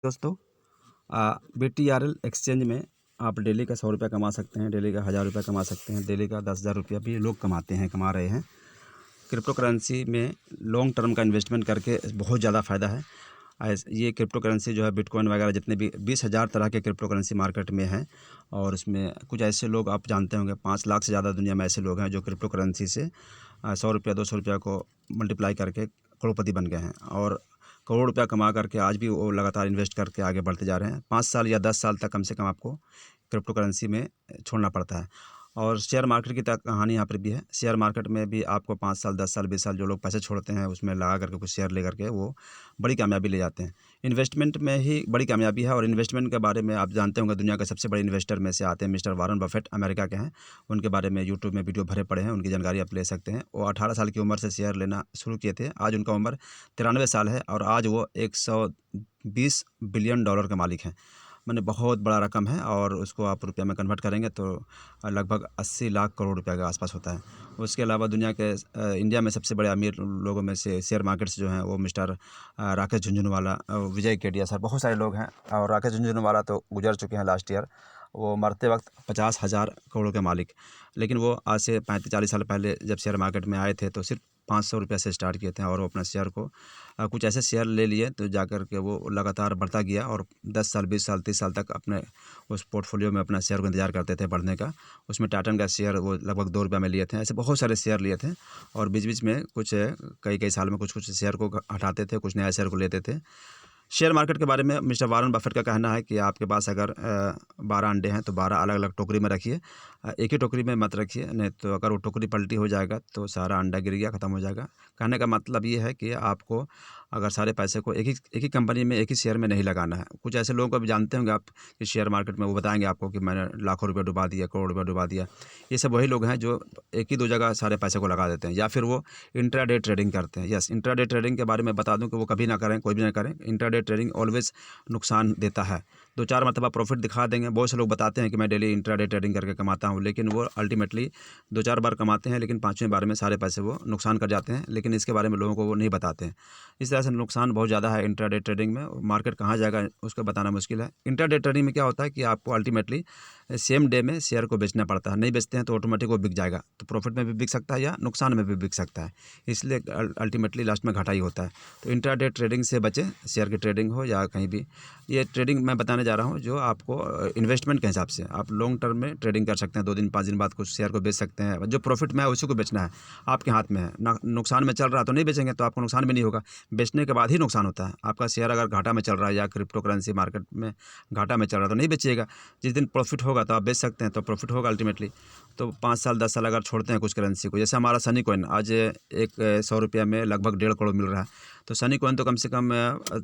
दोस्तों BTRL exchange में आप डेली का 100 रुपये कमा सकते हैं, डेली का 1000 रुपये कमा सकते हैं, डेली का 10,000 रुपया भी लोग कमा रहे हैं। क्रिप्टो करेंसी में लॉन्ग टर्म का इन्वेस्टमेंट करके बहुत ज़्यादा फ़ायदा है। ये क्रिप्टो करेंसी जो है बिटकॉइन वगैरह जितने भी 20,000 तरह के क्रिप्टो करेंसी मार्केट में हैं। और उसमें कुछ ऐसे लोग आप जानते होंगे, 5 लाख से ज़्यादा दुनिया में ऐसे लोग हैं जो क्रिप्टो करेंसी से 100 रुपया 200 रुपया को मल्टीप्लाई करके करोड़पति बन गए हैं। और करोड़ रुपया कमा करके आज भी वो लगातार इन्वेस्ट करके आगे बढ़ते जा रहे हैं। 5 साल या 10 साल तक कम से कम आपको क्रिप्टो करेंसी में छोड़ना पड़ता है। और शेयर मार्केट की कहानी यहाँ पर भी है। शेयर मार्केट में भी आपको 5 साल 10 साल 20 साल जो लोग पैसे छोड़ते हैं उसमें लगा करके कुछ शेयर ले करके वो बड़ी कामयाबी ले जाते हैं। इन्वेस्टमेंट में ही बड़ी कामयाबी है। और इन्वेस्टमेंट के बारे में आप जानते होंगे, दुनिया के सबसे बड़े इन्वेस्टर में से आते हैं मिस्टर वॉरेन बफेट, अमेरिका के हैं। उनके बारे में यूट्यूब में वीडियो भरे पड़े हैं, उनकी जानकारी आप ले सकते हैं। वो 18 साल की उम्र से शेयर लेना शुरू किए थे। आज उनका उम्र 93 साल है और आज वो 120 बिलियन डॉलर के मालिक हैं। मैंने बहुत बड़ा रकम है और उसको आप रुपया में कन्वर्ट करेंगे तो लगभग 80 लाख करोड़ रुपया के आसपास होता है। उसके अलावा दुनिया के इंडिया में सबसे बड़े अमीर लोगों में से शेयर मार्केट्स जो हैं वो मिस्टर राकेश झुनझुनवाला, विजय केडिया सर, बहुत सारे लोग हैं। और राकेश झुनझुनवाला तो गुजर चुके हैं लास्ट ईयर। वो मरते वक्त 50,000 करोड़ के मालिक। लेकिन वो आज से 35-40 साल पहले जब शेयर मार्केट में आए थे तो सिर्फ 500 रुपये से स्टार्ट किए थे। और वो अपना शेयर को कुछ ऐसे शेयर ले लिए तो जाकर के वो लगातार बढ़ता गया और 10 साल 20 साल 30 साल तक अपने उस पोर्टफोलियो में अपना शेयर को इंतजार करते थे बढ़ने का। उसमें टाटन का शेयर वो लगभग 2 रुपये में लिए थे। ऐसे बहुत सारे शेयर लिए थे और बीच बीच में कुछ कई साल में कुछ शेयर को हटाते थे, कुछ नया शेयर को लेते थे। शेयर मार्केट के बारे में मिस्टर वॉरेन बफेट का कहना है कि आपके पास अगर 12 अंडे हैं तो 12 अलग अलग टोकरी में रखिए, एक ही टोकरी में मत रखिए, नहीं तो अगर वो टोकरी पलटी हो जाएगा तो सारा अंडा गिर गया, ख़त्म हो जाएगा। कहने का मतलब ये है कि आपको अगर सारे पैसे को एक ही कंपनी में, एक ही शेयर में नहीं लगाना है। कुछ ऐसे लोगों को भी जानते होंगे आप कि शेयर मार्केट में वो बताएंगे आपको कि मैंने लाखों रुपये डुबा दिया, करोड़ रुपये डुबा दिया। ये सब वही लोग हैं जो एक ही दो जगह सारे पैसे को लगा देते हैं, या फिर वो इंट्राडे ट्रेडिंग करते हैं। यस, इंट्राडे ट्रेडिंग के बारे में बता दूं कि वो कभी ना करें, कोई भी ना करें। इंट्राडे ट्रेडिंग ऑलवेज नुकसान देता है। 2-4 मरतबा प्रॉफिट दिखा देंगे। बहुत से लोग बताते हैं कि मैं डेली इंट्राडे ट्रेडिंग करके कमाता हूँ, लेकिन वो अल्टीमेटली 2-4 बार कमाते हैं, लेकिन 5वें बार में सारे पैसे वो नुकसान कर जाते हैं। लेकिन इसके बारे में लोगों को वो नहीं बताते हैं। इस तरह से नुकसान बहुत ज़्यादा है इंट्राडे ट्रेडिंग में। मार्केट कहाँ जाएगा उसको बताना मुश्किल है। इंट्राडे ट्रेडिंग में क्या होता है कि आपको अल्टीमेटली सेम डे में शेयर को बेचना पड़ता है। नहीं बेचते हैं तो ऑटोमेटिक वो बिक जाएगा, तो प्रॉफिट में भी बिक सकता है या नुकसान में भी बिक सकता है। इसलिए अल्टीमेटली लास्ट में घाटा ही होता है। तो इंट्राडे ट्रेडिंग से बचें, शेयर की ट्रेडिंग हो या कहीं भी। ये ट्रेडिंग मैं बताने जा रहा हूँ जो आपको इन्वेस्टमेंट के हिसाब से आप लॉन्ग टर्म में ट्रेडिंग कर सकते हैं। 2 दिन 5 दिन बाद कुछ शेयर को बेच सकते हैं। जो प्रॉफिट में है उसी को बेचना है, आपके हाथ में है। नुकसान में चल रहा है तो नहीं बेचेंगे तो आपको नुकसान भी नहीं होगा। बेचने के बाद ही नुकसान होता है। आपका शेयर अगर घाटा में चल रहा है या क्रिप्टो करेंसी मार्केट में घाटा में चल रहा है तो नहीं बेचिएगा। जिस दिन प्रॉफिट होगा तो आप बेच सकते हैं, तो प्रॉफिट होगा अल्टीमेटली। तो 5 साल 10 साल अगर छोड़ते हैं कुछ करेंसी को, जैसे हमारा सनी कॉइन आज एक 100 रुपया में लगभग 1.5 करोड़ मिल रहा है। तो सनी कॉइन तो कम से कम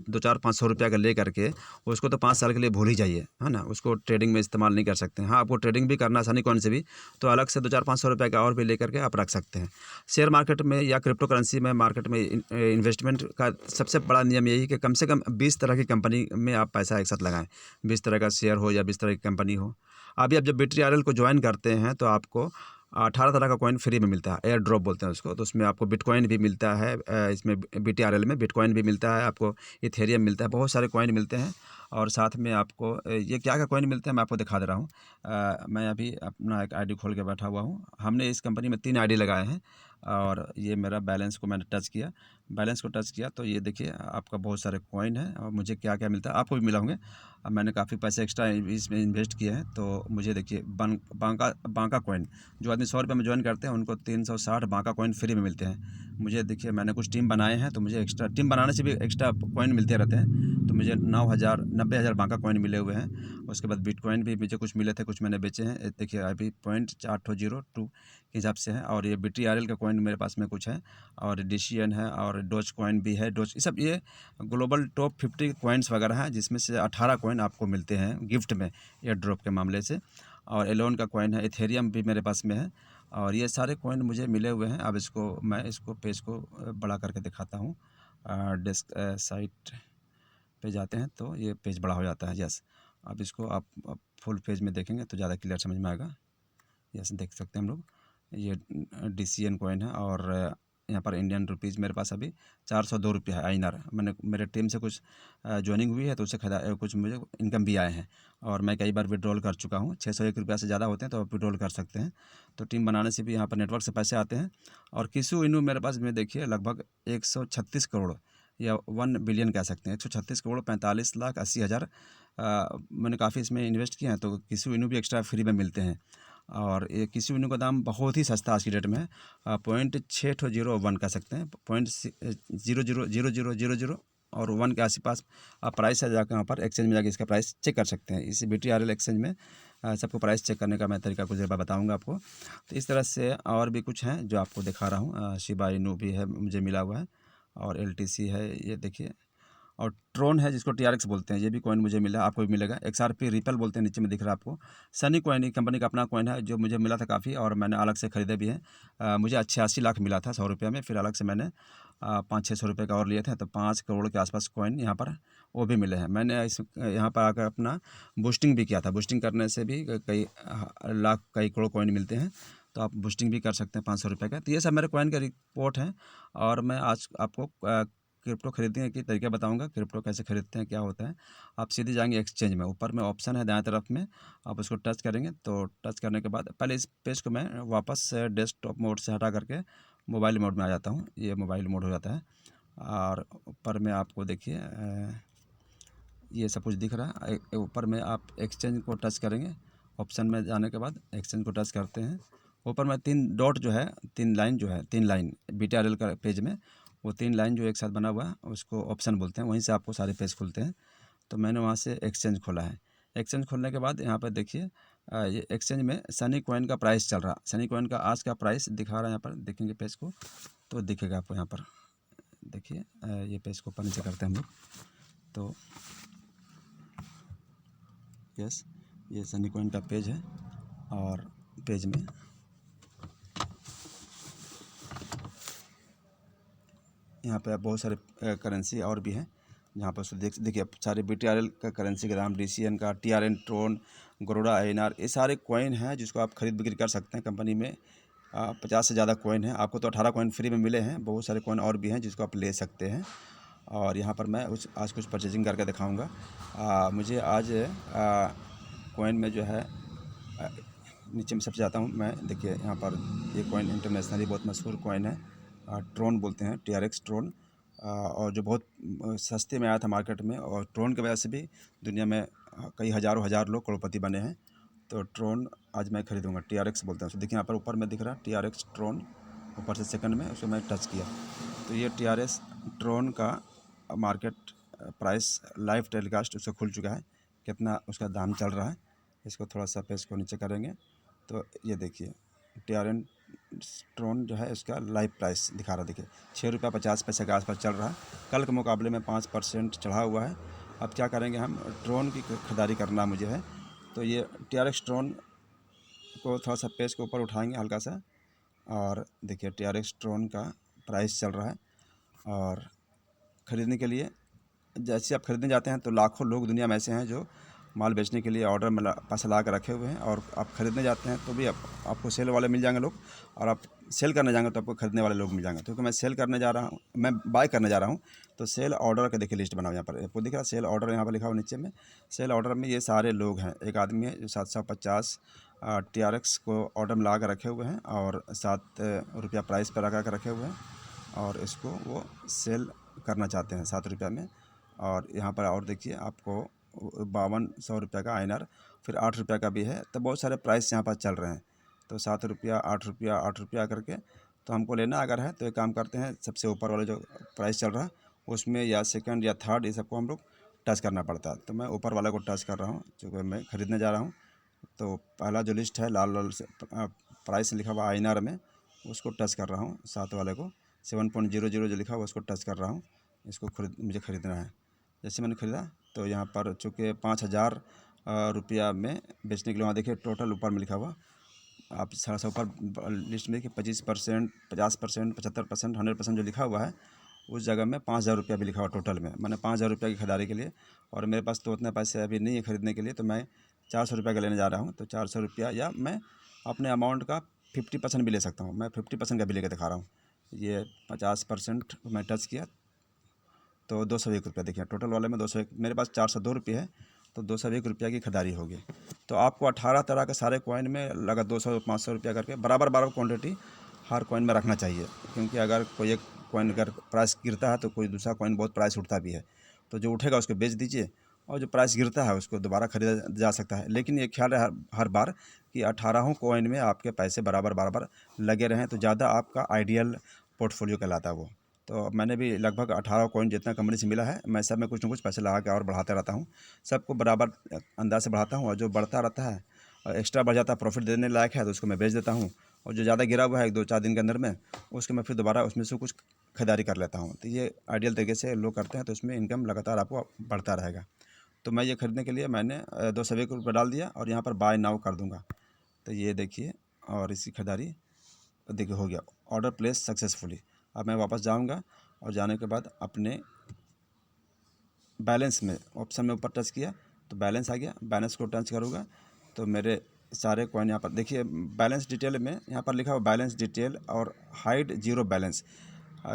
2-4-500 रुपया का ले करके उसको तो 5 साल के लिए भूल ही जाइए, है ना। उसको ट्रेडिंग में इस्तेमाल नहीं कर सकते हैं। हाँ, आपको ट्रेडिंग भी करना है सनी कॉइन से भी, तो अलग से 2-4-500 रुपये का और भी ले करके आप रख सकते हैं। शेयर मार्केट में या क्रिप्टो करेंसी में मार्केट में इन्वेस्टमेंट का सबसे बड़ा नियम यही है कि कम से कम 20 तरह की कंपनी में आप पैसा एक साथ लगाएं। 20 तरह का शेयर हो या 20 तरह की कंपनी हो। अभी आप जब BTRL को ज्वाइन करते हैं तो आपको 18 तरह का कॉइन फ्री में मिलता है, एयर ड्रॉप बोलते हैं उसको। तो उसमें आपको बिटकॉइन भी मिलता है, इसमें BTRL में बिटकॉइन भी मिलता है, आपको इथेरियम मिलता है, बहुत सारे कॉइन मिलते हैं। और साथ में आपको ये क्या कॉइन मिलते हैं मैं आपको दिखा दे रहा हूँ। मैं अभी अपना एक आईडी खोल के बैठा हुआ हूँ। हमने इस कंपनी में 3 आईडी लगाए हैं और ये मेरा बैलेंस को मैंने टच किया, बैलेंस को टच किया तो ये देखिए आपका बहुत सारे कॉइन है और मुझे क्या क्या मिलता है आपको भी मिला होंगे। अब मैंने काफ़ी पैसे एक्स्ट्रा इसमें इन्वेस्ट किए हैं तो मुझे देखिए बांका कॉइन, जो आदमी 100 रुपये में ज्वाइन करते हैं उनको 360 बांका कॉइन फ्री में मिलते हैं। मुझे देखिए मैंने कुछ टीम बनाए हैं तो मुझे एक्स्ट्रा टीम बनाने से भी एक्स्ट्रा कॉइन मिलते रहते हैं। तो मुझे 90,000 बांका कॉइन मिले हुए हैं। उसके बाद बिटकॉइन भी मुझे कुछ मिले थे, कुछ मैंने बेचे हैं। देखिए अभी 0.42 के हिसाब से है। और ये BTRL का कॉइन मेरे पास में कुछ है और DCN है और डोज कॉइन भी है। डोज, ये सब ये ग्लोबल टॉप 50 कॉइन्स वगैरह हैं जिसमें से 18 कॉइन आपको मिलते हैं गिफ्ट में एयर ड्रॉप के मामले से। और एलोन का कॉइन है, इथेरियम भी मेरे पास में है और ये सारे कॉइन मुझे मिले हुए हैं। अब मैं इसको पेज को बड़ा करके दिखाता हूँ। डेस्क साइट पे जाते हैं तो ये पेज बड़ा हो जाता है। यस, अब इसको आप फुल पेज में देखेंगे तो ज़्यादा क्लियर समझ में आएगा। यस, देख सकते हैं हम लोग ये DCN कॉइन है और यहाँ पर इंडियन रुपीज़ मेरे पास अभी 402 रुपया है INR। मैंने मेरे टीम से कुछ ज्वाइनिंग हुई है तो उससे कुछ मुझे इनकम भी आए हैं और मैं कई बार विड्रॉल कर चुका हूँ। 601 रुपया से ज़्यादा होते हैं तो आप विड्रॉल कर सकते हैं। तो टीम बनाने से भी यहाँ पर नेटवर्क से पैसे आते हैं। और किसु इनू मेरे पास में देखिए लगभग 136 करोड़ या 1 बिलियन कह सकते हैं, 136 करोड़ 45,80,000 मैंने काफ़ी इसमें इन्वेस्ट किए हैं। तो किसु इनू भी एक्स्ट्रा फ्री में मिलते हैं और ये किसी इनू का दाम बहुत ही सस्ता आज की डेट में है। 0.6001 कह सकते हैं, 0.000000 और 1 के आसपास आप प्राइस से जाकर वहाँ पर एक्सचेंज में जाकर इसका प्राइस चेक कर सकते हैं। इस BTRL एक्सचेंज में सबको प्राइस चेक करने का मैं तरीका कुछ देर बाद बताऊँगा आपको। तो इस तरह से और भी कुछ हैं जो आपको दिखा रहा हूँ। शिबा इनू भी है, मुझे मिला हुआ है और LTC है, ये देखिए। और ट्रोन है जिसको TRX बोलते हैं, ये भी कॉइन मुझे मिला, आपको भी मिलेगा। XRP रिपल बोलते हैं, नीचे में दिख रहा है आपको। सनी कॉइन कंपनी का अपना कॉइन है जो मुझे मिला था काफ़ी और मैंने अलग से ख़रीदे भी हैं। मुझे 88 लाख मिला था 100 रुपये में, फिर अलग से मैंने 500-600 रुपये का और लिए थे तो 5 करोड़ के आसपास कॉइन यहाँ पर वो भी मिले हैं। मैंने इस यहाँ पर आकर अपना बूस्टिंग भी किया था। बूस्टिंग करने से भी कई लाख कई करोड़ कॉइन मिलते हैं, तो आप बूस्टिंग भी कर सकते हैं 500 रुपये का। तो ये सब मेरे कॉइन का रिपोर्ट है और मैं आज आपको क्रिप्टो खरीदने के तरीके बताऊंगा। क्रिप्टो कैसे खरीदते हैं, क्या होता है। आप सीधे जाएंगे एक्सचेंज में, ऊपर में ऑप्शन है दाएं तरफ में, आप उसको टच करेंगे तो टच करने के बाद पहले इस पेज को मैं वापस से डेस्कटॉप मोड से हटा करके मोबाइल मोड में आ जाता हूँ। ये मोबाइल मोड हो जाता है और ऊपर में आपको देखिए ये सब कुछ दिख रहा है। ऊपर में आप एक्सचेंज को टच करेंगे, ऑप्शन में जाने के बाद एक्सचेंज को टच करते हैं। ऊपर में 3 डॉट जो है, 3 लाइन जो है, 3 लाइन BTRL का पेज में वो 3 लाइन जो एक साथ बना हुआ है उसको ऑप्शन बोलते हैं। वहीं से आपको सारे पेज खुलते हैं। तो मैंने वहाँ से एक्सचेंज खोला है। एक्सचेंज खोलने के बाद यहाँ पर देखिए ये एक्सचेंज में सनी कॉइन का प्राइस चल रहा। सनी कॉइन का आज का प्राइस दिखा रहा है। यहाँ पर देखेंगे पेज को तो दिखेगा आपको। यहाँ पर देखिए ये पेज को ऊपर नीचे करते हैं हम लोग तो यस, ये सनी कॉइन का पेज है और पेज में यहाँ पे बहुत सारे करेंसी और भी हैं जहाँ पर देखिए सारे BTRL का करेंसी ग्राम, DCN का, TRN ट्रोन, गरुड़ा INR, ये सारे कॉइन हैं जिसको आप खरीद बिक्री कर सकते हैं। कंपनी में 50 से ज़्यादा कॉइन है। आपको तो 18 कॉइन फ्री में मिले हैं, बहुत सारे कॉइन और भी हैं जिसको आप ले सकते हैं। और यहाँ पर मैं आज कुछ परचेजिंग करके दिखाऊँगा। मुझे आज कॉइन में जो है नीचे में सबसे जाता हूँ मैं। देखिए यहाँ पर ये कॉइन इंटरनेशनली बहुत मशहूर कॉइन है, ट्रोन बोलते हैं, TRX ट्रोन, और जो बहुत सस्ते में आया था मार्केट में। और ट्रोन की वजह से भी दुनिया में कई हज़ारों हज़ार लोग करोड़पति बने हैं। तो ट्रोन आज मैं खरीदूँगा, TRX बोलते हैं। तो देखिए यहाँ पर ऊपर में दिख रहा है TRX ट्रोन, ऊपर से सेकंड में उसको मैं टच किया तो ये TRX ट्रोन का मार्केट प्राइस लाइव टेलीकास्ट उसका खुल चुका है, कितना उसका दाम चल रहा है। इसको थोड़ा सा पेज को नीचे करेंगे तो ये देखिए TRN ट्रोन जो है उसका लाइव प्राइस दिखा रहा है। देखिए 6 रुपया 50 पैसे के आसपास चल रहा है। कल के मुकाबले में 5% चढ़ा हुआ है। अब क्या करेंगे, हम ट्रोन की खरीदारी करना मुझे है तो ये TRX ट्रोन को थोड़ा सा पेज के ऊपर उठाएंगे हल्का सा और देखिए TRX ट्रोन का प्राइस चल रहा है। और ख़रीदने के लिए जैसे आप खरीदने जाते हैं तो लाखों लोग दुनिया में ऐसे हैं जो माल बेचने के लिए ऑर्डर में पैसा ला कर रखे हुए हैं। और आप खरीदने जाते हैं तो भी आपको सेल वाले मिल जाएंगे लोग, और आप सेल करने जाएंगे तो आपको खरीदने वाले लोग मिल जाएंगे। क्योंकि मैं सेल करने जा रहा हूँ, मैं बाय करने जा रहा हूँ तो सेल ऑर्डर का देखिए लिस्ट बना हुआ यहाँ पर आपको दिख रहा है। सेल ऑर्डर यहाँ पर लिखा हुआ नीचे में। सेल ऑर्डर में ये सारे लोग हैं। एक आदमी है जो 750 TRX को ऑर्डर में ला कर रखे हुए हैं और 7 रुपया प्राइस पर लगा कर रखे हुए हैं और इसको वो सेल करना चाहते हैं 7 रुपया में। और यहाँ पर और देखिए आपको 5200 रुपये का INR, फिर 8 रुपये का भी है। तो बहुत सारे प्राइस यहाँ पर चल रहे हैं। तो 7 रुपया 8 रुपया 8 रुपया करके तो हमको लेना अगर है तो एक काम करते हैं, सबसे ऊपर वाले जो प्राइस चल रहा है उसमें या सेकंड या थर्ड ये सबको हम लोग टच करना पड़ता है। तो मैं ऊपर वाले को टच कर रहा हूँ क्योंकि मैं ख़रीदने जा रहा हूँ। तो पहला जो लिस्ट है लाल लाल से प्राइस लिखा हुआ INR में, उसको टच कर रहा हूँ। 7 वाले को 7.00 जो लिखा हुआ उसको टच कर रहा हूँ। इसको मुझे ख़रीदना है। जैसे मैंने ख़रीदा तो यहाँ पर चूँकि 5000 रुपया में बेचने के लिए, वहाँ देखिए टोटल ऊपर में लिखा हुआ, आप थोड़ा सा ऊपर लिस्ट में देखिए 25%, 50%, 75%, 100% जो लिखा हुआ है उस जगह में 5000 रुपया भी लिखा हुआ टोटल में। मैंने 5000 रुपया की खरीदारी के लिए, और मेरे पास तो उतने पैसे अभी नहीं है ख़रीदने के लिए, तो मैं 400 रुपये का लेने जा रहा हूँ। तो 400 रुपया, या मैं अपने अमाउंट का 50% भी ले सकता हूँ। मैं 50% का भी लेकर दिखा रहा हूँ। ये 50% मैं टच किया तो 201 रुपया। देखिए टोटल वाले में 201, मेरे पास 402 रुपये है, तो 201 रुपया की खरीदारी होगी। तो आपको 18 तरह के सारे कॉइन में लगा 200-500 रुपया करके बराबर बराबर क्वांटिटी हर कॉइन में रखना चाहिए, क्योंकि अगर कोई एक कॉइन अगर प्राइस गिरता है तो कोई दूसरा कॉइन बहुत प्राइस उठता भी है। तो जो उठेगा उसको बेच दीजिए, और जो प्राइस गिरता है उसको दोबारा खरीदा जा सकता है। लेकिन ये ख्याल रहे हर बार कि 18 कॉइन में आपके पैसे बराबर बराबर लगे रहें, तो ज़्यादा आपका आइडियल पोर्टफोलियो कहलाता है वो। तो मैंने भी लगभग 18 कॉइन जितना कंपनी से मिला है, मैं सब में कुछ ना कुछ पैसे लगा के और बढ़ाता रहता हूँ। सबको बराबर अंदाज से बढ़ाता हूँ, और जो बढ़ता रहता है और एक्स्ट्रा बढ़ जाता है, प्रॉफिट देने लायक है, तो उसको मैं बेच देता हूँ। और जो ज़्यादा गिरा हुआ है 1-2-4 दिन के अंदर में, उसको मैं फिर दोबारा उसमें से कुछ खरीदारी कर लेता हूँ। तो ये आइडियल तरीके से लोग करते हैं, तो उसमें इनकम लगातार आपको बढ़ता रहेगा। तो मैं ये खरीदने के लिए मैंने 201 रुपये डाल दिया, और यहाँ पर बाय नाउ कर दूँगा। तो ये देखिए, और इसकी खरीदारी देखिए हो गया, ऑर्डर प्लेस सक्सेसफुली। अब मैं वापस जाऊंगा, और जाने के बाद अपने बैलेंस में ऑप्शन में ऊपर टच किया तो बैलेंस आ गया। बैलेंस को टच करूँगा तो मेरे सारे कॉइन यहाँ पर देखिए, बैलेंस डिटेल में यहाँ पर लिखा हुआ बैलेंस डिटेल और हाइड जीरो बैलेंस।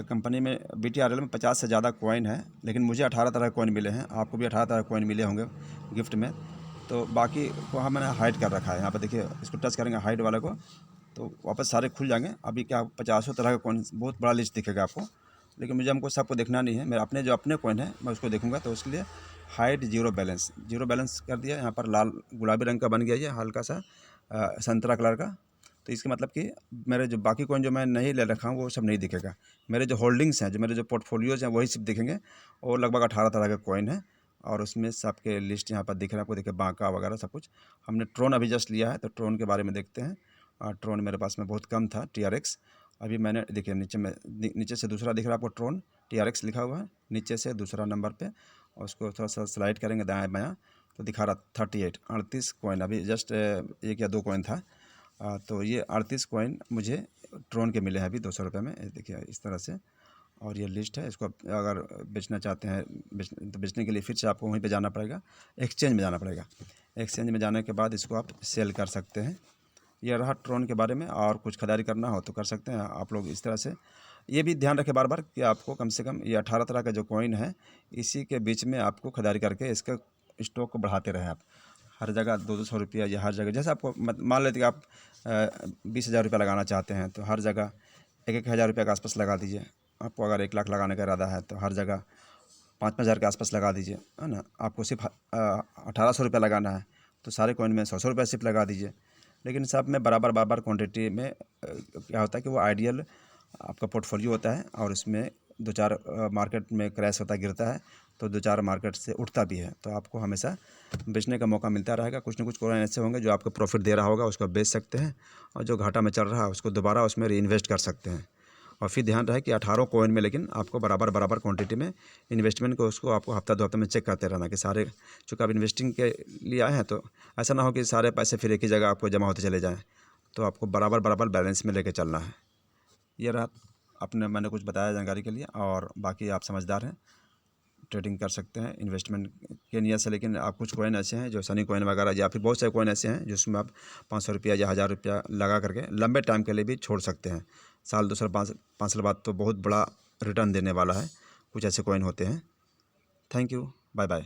कंपनी में BTRL में 50 से ज़्यादा कॉइन है, लेकिन मुझे 18 तरह के कॉइन मिले हैं, आपको भी 18 तरह के कॉइन मिले होंगे गिफ्ट में। तो बाकी को हम मैंने हाइड कर रखा है। यहाँ पर देखिए, इसको टच करेंगे हाइड वाले को तो वापस सारे खुल जाएंगे। अभी क्या 50 तरह का कॉइन, बहुत बड़ा लिस्ट दिखेगा आपको, लेकिन मुझे हमको सबको देखना नहीं है। मेरे अपने जो अपने कॉइन है मैं उसको देखूंगा, तो उसके लिए hide zero balance, zero balance कर दिया। यहाँ पर लाल गुलाबी रंग का बन गया, ये हल्का सा संतरा कलर का। तो इसका मतलब कि मेरे जो बाकी कॉइन जो मैं नहीं ले रखा हूँ वो सब नहीं दिखेगा। मेरे जो होल्डिंग्स हैं, जो मेरे जो पोर्टफोलियोज हैं, वही सिर्फ दिखेंगे। और लगभग 18 तरह के कॉइन है, और उसमें सबके लिस्ट यहाँ पर दिख रहा है आपको। देखिए बांका वगैरह सब कुछ। हमने ट्रोन अभी जस्ट लिया है, तो ट्रोन के बारे में देखते हैं। ट्रोन मेरे पास में बहुत कम था, TRX। अभी मैंने देखिए नीचे से दूसरा दिख रहा है आपको, ट्रोन TRX लिखा हुआ है नीचे से दूसरा नंबर पे, और उसको थोड़ा सा स्लाइड करेंगे दाएं बायां तो दिखा रहा 38 कॉइन। अभी जस्ट 1 या 2 कॉइन था। तो ये 38 कॉइन मुझे ट्रोन के मिले हैं अभी 200 रुपये में। देखिए इस तरह से, और ये लिस्ट है। इसको अगर बेचना चाहते हैं तो बेचने के लिए फिर से आपको वहीं पे जाना पड़ेगा, एक्सचेंज में जाना पड़ेगा। एक्सचेंज में जाने के बाद इसको आप सेल कर सकते हैं। यह रहा ट्रोन के बारे में, और कुछ खरीदारी करना हो तो कर सकते हैं आप लोग इस तरह से। ये भी ध्यान रखें बार बार कि आपको कम से कम ये 18 तरह का जो कॉइन है, इसी के बीच में आपको खरीदारी करके इसका स्टॉक को बढ़ाते रहें आप। हर जगह 200 रुपया, या हर जगह जैसे आपको मान लेते कि आप 20,000 रुपया लगाना चाहते हैं, तो हर जगह 1-1 हज़ार रुपये के आसपास लगा दीजिए। आपको अगर 1 लाख लगाने का इरादा है तो हर जगह 5-5 हज़ार के आसपास लगा दीजिए, है ना। आपको सिर्फ 1800 रुपया लगाना है तो सारे कॉइन में 100 रुपया सिर्फ लगा दीजिए। लेकिन सब में बराबर बराबर क्वांटिटी में क्या होता है कि वो आइडियल आपका पोर्टफोलियो होता है, और उसमें 2-4 मार्केट में क्रैश होता गिरता है, तो 2-4 मार्केट से उठता भी है। तो आपको हमेशा बेचने का मौका मिलता रहेगा। कुछ ना कुछ कॉइन ऐसे होंगे जो आपको प्रॉफिट दे रहा होगा, उसको बेच सकते हैं, और जो घाटा में चल रहा है उसको दोबारा उसमें री इन्वेस्ट कर सकते हैं। और फिर ध्यान रहे कि 18 कॉइन में लेकिन आपको बराबर बराबर क्वांटिटी में इन्वेस्टमेंट को उसको आपको हफ्ता 2 हफ्ते में चेक करते रहना कि सारे, चूँकि आप इन्वेस्टिंग के लिए आए हैं, तो ऐसा ना हो कि सारे पैसे फिर एक ही जगह आपको जमा होते चले जाएँ। तो आपको बराबर बराबर बैलेंस में लेके चलना है। ये रहा अपने, मैंने कुछ बताया जानकारी के लिए, और बाकी आप समझदार हैं, ट्रेडिंग कर सकते हैं इन्वेस्टमेंट के नियत से। लेकिन आप कुछ कॉइन ऐसे हैं जो सनी कॉइन वगैरह, या फिर बहुत सारे कॉइन ऐसे हैं जिसमें आप 500 रुपया या 1000 रुपया लगा करके लंबे टाइम के लिए भी छोड़ सकते हैं। साल 2 साल 5 साल बाद तो बहुत बड़ा रिटर्न देने वाला है। कुछ ऐसे कॉइन होते हैं। Thank you, bye bye.